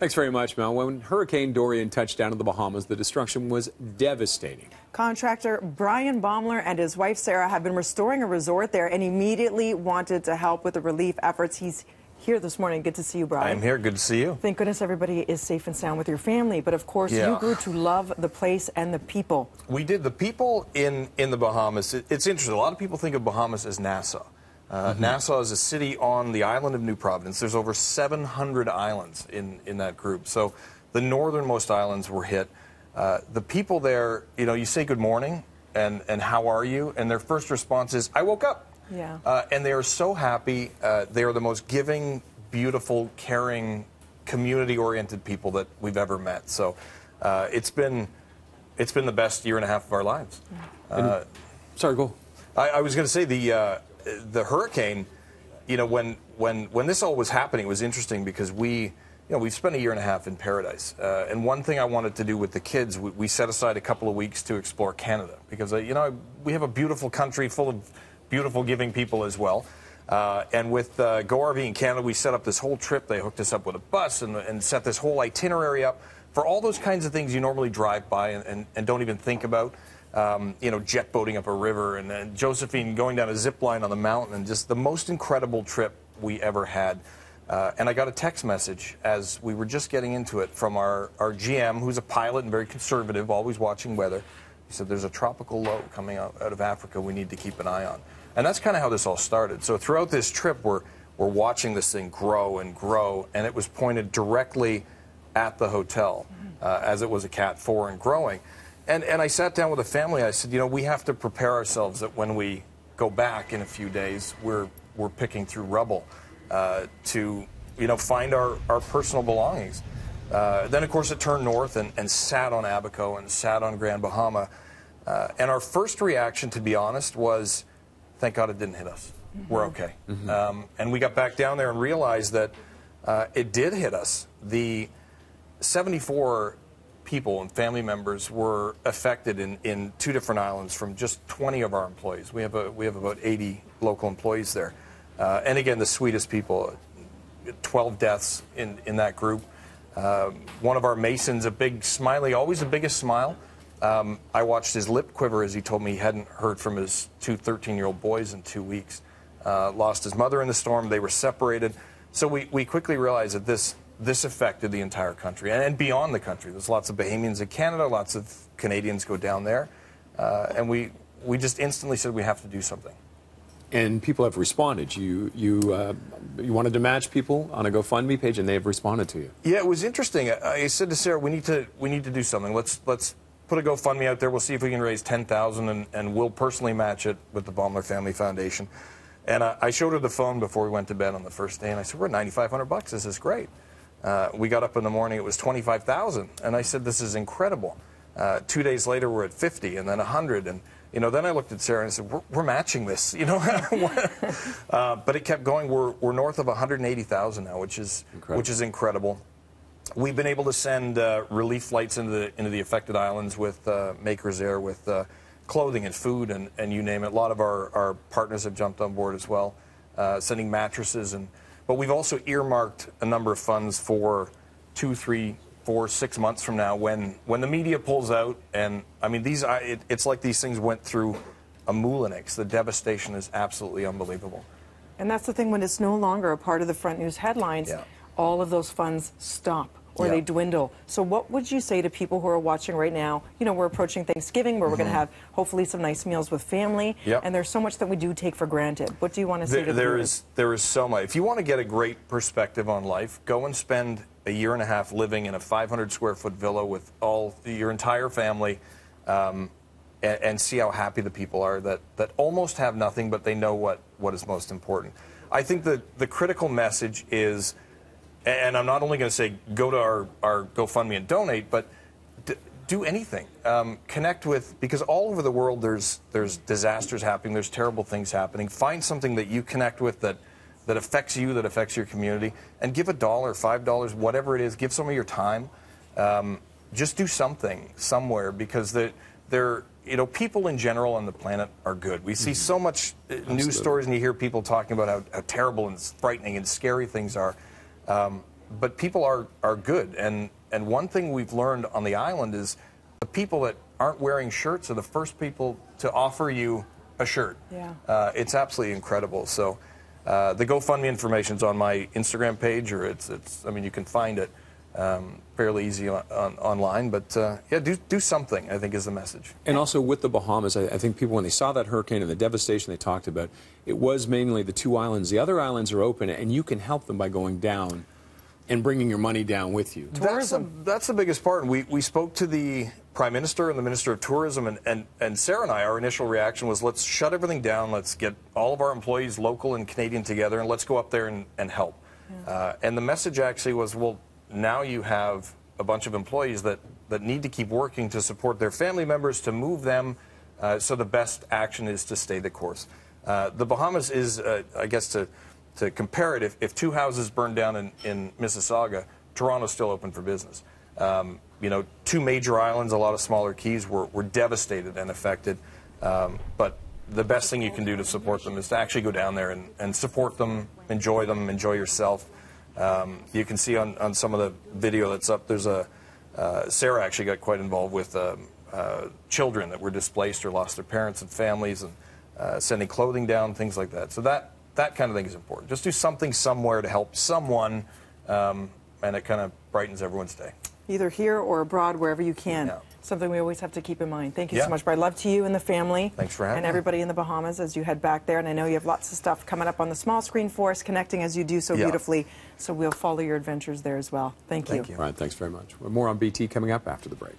Thanks very much, Mel. When Hurricane Dorian touched down in the Bahamas, the destruction was devastating. Contractor Bryan Baeumler and his wife Sarah have been restoring a resort there and immediately wanted to help with the relief efforts. He's here this morning. Good to see you, Bryan. I'm here. Good to see you. Thank goodness everybody is safe and sound with your family. But of course, you grew to love the place and the people. We did. The people in the Bahamas, it's interesting. A lot of people think of Bahamas as Nassau. Nassau is a city on the island of New Providence. There's over 700 islands in that group. So the northernmost islands were hit. The people there, you know, you say good morning and how are you? And their first response is, I woke up. Yeah. And they are so happy. They are the most giving, beautiful, caring, community-oriented people that we've ever met. So it's been the best year and a half of our lives. Sorry, go. I was going to say the hurricane, you know, when this all was happening, it was interesting because we've spent a year and a half in paradise. And one thing I wanted to do with the kids, we set aside a couple of weeks to explore Canada because, you know, we have a beautiful country full of beautiful, giving people as well. And with Go RV in Canada, we set up this whole trip. They hooked us up with a bus and set this whole itinerary up for all those kinds of things you normally drive by and don't even think about. You know, jet boating up a river, and then Josephine going down a zip line on the mountain, and just the most incredible trip we ever had. And I got a text message as we were just getting into it from our GM, who's a pilot and very conservative, always watching weather. He said, there's a tropical low coming out of Africa we need to keep an eye on. And that's kind of how this all started. So throughout this trip, we're watching this thing grow and grow, and it was pointed directly at the hotel as it was a Cat 4 and growing. And I sat down with the family. I said, you know, we have to prepare ourselves that when we go back in a few days, we're picking through rubble to, you know, find our personal belongings. Then, of course, it turned north and sat on Abaco and sat on Grand Bahama. And our first reaction, to be honest, was, thank God it didn't hit us. We're okay. And we got back down there and realized that it did hit us. The 74 people and family members were affected in 2 different islands from just 20 of our employees. We have about 80 local employees there. And again, the sweetest people, 12 deaths in that group. One of our masons, a big smiley, always the biggest smile. I watched his lip quiver as he told me he hadn't heard from his 2 13-year-old boys in 2 weeks. Lost his mother in the storm. They were separated. So we quickly realized that this affected the entire country and beyond the country. There's lots of Bahamians in Canada, lots of Canadians go down there. And we just instantly said we have to do something. And people have responded. You wanted to match people on a GoFundMe page, and they have responded to you. Yeah, it was interesting. I said to Sarah, we need to do something. Let's put a GoFundMe out there. We'll see if we can raise $10,000, and we'll personally match it with the Baeumler Family Foundation. And I showed her the phone before we went to bed on the first day, and I said, we're at $9,500. This is great. We got up in the morning. It was $25,000, and I said, this is incredible. 2 days later, we're at 50, and then 100, and you know, then I looked at Sarah and I said, we're matching this, you know. But it kept going. We're north of 180,000 now, which is incredible. We've been able to send relief flights into the affected islands with Makers Air, with clothing and food and you name it. A lot of our partners have jumped on board as well, sending mattresses. But we've also earmarked a number of funds for 2, 3, 4, 6 months from now when the media pulls out. And I mean, it's like these things went through a Moulinex. The devastation is absolutely unbelievable. And that's the thing, when it's no longer a part of the front news headlines, all of those funds stop or they dwindle. So what would you say to people who are watching right now? You know, we're approaching Thanksgiving where we're going to have hopefully some nice meals with family, and there's so much that we do take for granted. What do you want to say to them? There is so much. If you want to get a great perspective on life, go and spend a year and a half living in a 500-square-foot villa with your entire family, and see how happy the people are that almost have nothing, but they know what is most important. I think the critical message is, and I'm not only going to say go to our GoFundMe and donate, but do anything. Connect with, because all over the world there's disasters happening, there's terrible things happening. Find something that you connect with that affects you, that affects your community, and give $1, $5, whatever it is. Give some of your time. Just do something somewhere, because you know, people in general on the planet are good. We see so much news stories, and you hear people talking about how terrible and frightening and scary things are. but people are good. And one thing we've learned on the island is the people that aren't wearing shirts are the first people to offer you a shirt. Yeah. It's absolutely incredible. So the GoFundMe information's on my Instagram page, or I mean, you can find it fairly easy online. But yeah, do something, I think, is the message. And also with the Bahamas, I think people, when they saw that hurricane and the devastation they talked about, it was mainly the 2 islands. The other islands are open, and you can help them by going down and bringing your money down with you. That's the biggest part. We spoke to the Prime Minister and the Minister of Tourism, and Sarah and I, our initial reaction was, let's shut everything down, let's get all of our employees, local and Canadian, together, and let's go up there and help. Yeah. And the message actually was, well, now you have a bunch of employees that need to keep working to support their family members, to move them, so the best action is to stay the course. The Bahamas is, I guess, to compare it, if 2 houses burned down in Mississauga, Toronto's still open for business. You know, 2 major islands, a lot of smaller keys were devastated and affected. But the best thing you can do to support them is to actually go down there and support them, enjoy yourself. You can see on some of the video that's up, there's Sarah actually got quite involved with children that were displaced or lost their parents and families, and sending clothing down, things like that. So that kind of thing is important. Just do something somewhere to help someone, and it kind of brightens everyone's day. Either here or abroad, wherever you can. Yeah. Something we always have to keep in mind. Thank you so much, Bryan. Love to you and the family. Thanks for having and me. everybody in the Bahamas as you head back there. And I know you have lots of stuff coming up on the small screen for us, connecting as you do so beautifully. So we'll follow your adventures there as well. Thank you. Bryan, thanks very much. More on BT coming up after the break.